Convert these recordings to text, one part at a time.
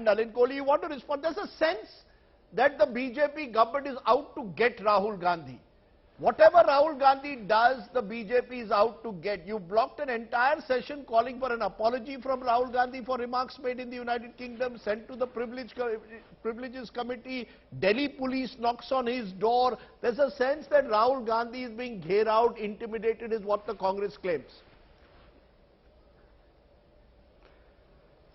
and Nalin. Kohli, you want to respond? There's a sense that the BJP government is out to get Rahul Gandhi. Whatever Rahul Gandhi does, the BJP is out to get. You blocked an entire session calling for an apology from Rahul Gandhi for remarks made in the United Kingdom, sent to the Privileges Committee. Delhi police knocks on his door. There's a sense that Rahul Gandhi is being ghered out, intimidated is what the Congress claims.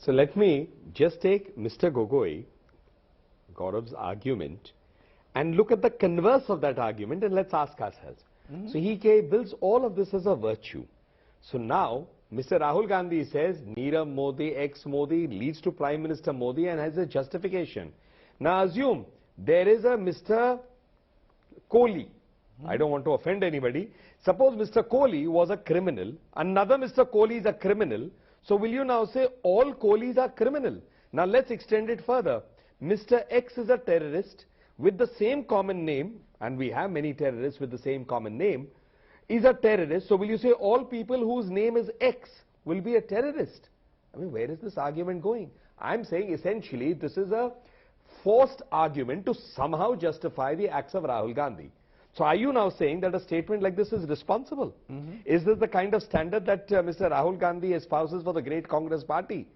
So let me just take Mr. Gogoi, Gaurav's argument, and look at the converse of that argument, and let's ask ourselves. So he builds all of this as a virtue. So now, Mr. Rahul Gandhi says, Nirav Modi, ex-Modi, leads to Prime Minister Modi and has a justification. Now assume there is a Mr. Kohli. I don't want to offend anybody. Suppose Mr. Kohli was a criminal, another Mr. Kohli is a criminal. So will you now say all Kohlis are criminal? Now let's extend it further. Mr. X is a terrorist with the same common name, and we have many terrorists with the same common name, is a terrorist. So will you say all people whose name is X will be a terrorist? I mean, where is this argument going? I'm saying essentially this is a forced argument to somehow justify the acts of Rahul Gandhi. So are you now saying that a statement like this is responsible? Is this the kind of standard that Mr. Rahul Gandhi espouses for the great Congress party?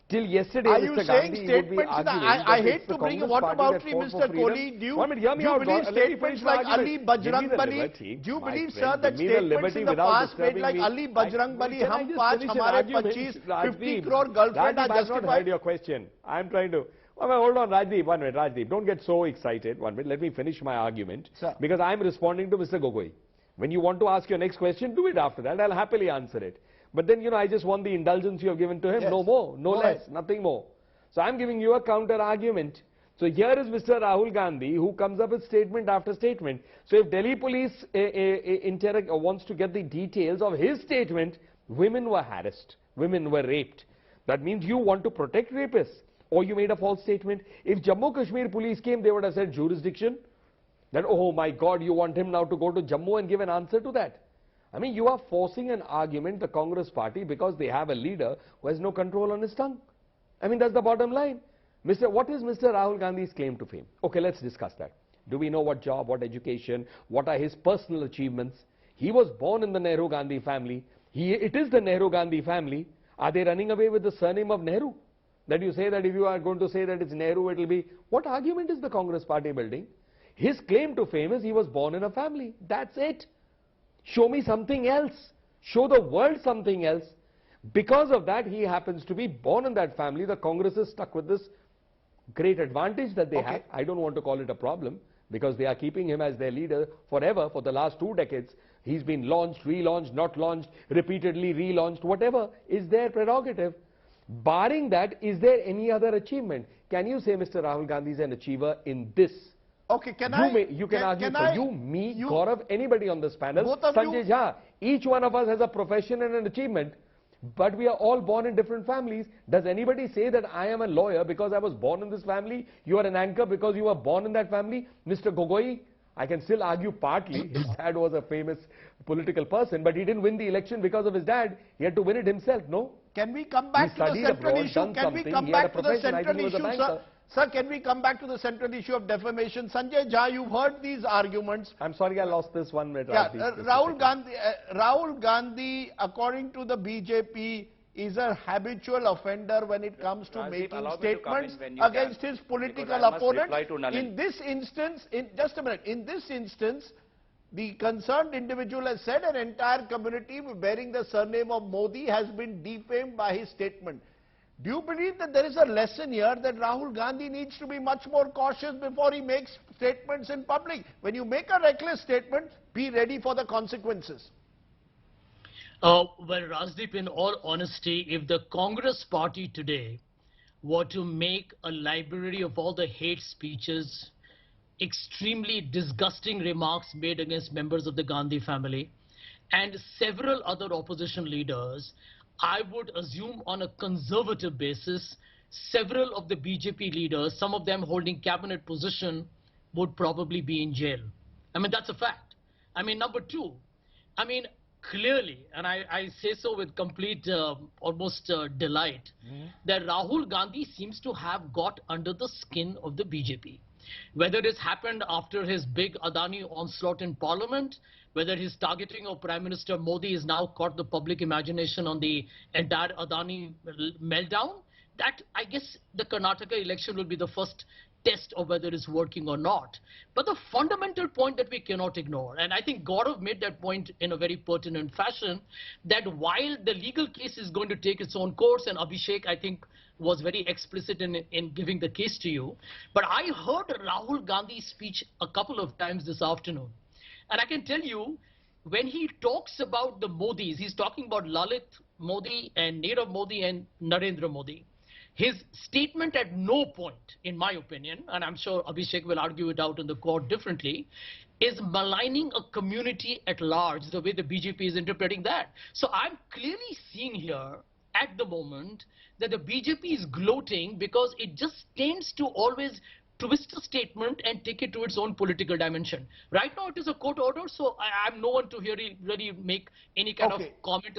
Till yesterday, Are Mr. you Gandhi saying would be statements arguing I hate to bring what about Mr. Kohli? Do you believe statements like Ali Bajrang Bali? Do you believe, sir, that statements in the past made like Ali Bajrang Bali, hum paanch, hamare 25, 50 crore girlfriend are justified? I've not heard your question. I'm trying to... hold on, Rajdeep, 1 minute, Rajdeep. Don't get so excited. 1 minute, let me finish my argument. Sir. Because I'm responding to Mr. Gogoi. When you want to ask your next question, do it after that. I'll happily answer it. But then, I just want the indulgence you have given to him. Yes. No more, no less, nothing more. So I'm giving you a counter argument. So here is Mr. Rahul Gandhi who comes up with statement after statement. So if Delhi police wants to get the details of his statement, women were harassed, women were raped. That means you want to protect rapists. Or you made a false statement. If Jammu Kashmir police came, they would have said jurisdiction. That, oh my God, you want him now to go to Jammu and give an answer to that. I mean, you are forcing an argument, the Congress party, because they have a leader who has no control on his tongue. I mean, that's the bottom line. What is Mr. Rahul Gandhi's claim to fame? Okay, let's discuss that. Do we know what job, what education, what are his personal achievements? He was born in the Nehru Gandhi family. It is the Nehru Gandhi family. Are they running away with the surname of Nehru? That you say that if you are going to say that it's Nehru, it will be... What argument is the Congress party building? His claim to fame is he was born in a family. That's it. Show me something else. Show the world something else. Because of that, he happens to be born in that family. The Congress is stuck with this great advantage that they have. I don't want to call it a problem because they are keeping him as their leader forever for the last 2 decades. He's been launched, relaunched, not launched, repeatedly relaunched, whatever is their prerogative. Barring that, is there any other achievement? Can you say Mr. Rahul Gandhi is an achiever in this? Okay, you can argue for you, me, Gaurav, anybody on this panel, Sanjay Jha. Each one of us has a profession and an achievement, but we are all born in different families. Does anybody say that I am a lawyer because I was born in this family? You are an anchor because you were born in that family? Mr. Gogoi, I can still argue partly. His dad was a famous political person, but he didn't win the election because of his dad. He had to win it himself, no? Can we come back to the central issue? Can we come back to the central issue, sir? Sir, can we come back to the central issue of defamation? Sanjay Jha, you've heard these arguments. I'm sorry I lost this 1 minute. Yeah, Rahul Gandhi, according to the BJP, is a habitual offender when it comes to making statements against his political opponent. In this instance, just a minute, in this instance, the concerned individual has said an entire community bearing the surname of Modi has been defamed by his statement. Do you believe that there is a lesson here that Rahul Gandhi needs to be much more cautious before he makes statements in public? When you make a reckless statement, be ready for the consequences. Well, Rajdeep, in all honesty, if the Congress party today were to make a library of all the hate speeches, extremely disgusting remarks made against members of the Gandhi family and several other opposition leaders, I would assume on a conservative basis, several of the BJP leaders, some of them holding cabinet position, would probably be in jail. I mean, that's a fact. I mean, number two, I mean, clearly, and I say so with complete almost delight, that Rahul Gandhi seems to have got under the skin of the BJP. Whether it's happened after his big Adani onslaught in Parliament, whether his targeting of Prime Minister Modi has now caught the public imagination on the entire Adani meltdown, that I guess the Karnataka election will be the first test of whether it's working or not. But the fundamental point that we cannot ignore, and I think Gaurav made that point in a very pertinent fashion, that while the legal case is going to take its own course, and Abhishek, I think, was very explicit in giving the case to you, but I heard Rahul Gandhi's speech a couple of times this afternoon. And I can tell you, when he talks about the Modis, he's talking about Lalit Modi and Nirav Modi and Narendra Modi. His statement at no point, in my opinion, and I'm sure Abhishek will argue it out in the court differently, is maligning a community at large, the way the BJP is interpreting that. So I'm clearly seeing here, at the moment, that the BJP is gloating because it just tends to always twist a statement and take it to its own political dimension. Right now it is a court order, so I'm no one to really make any kind of comment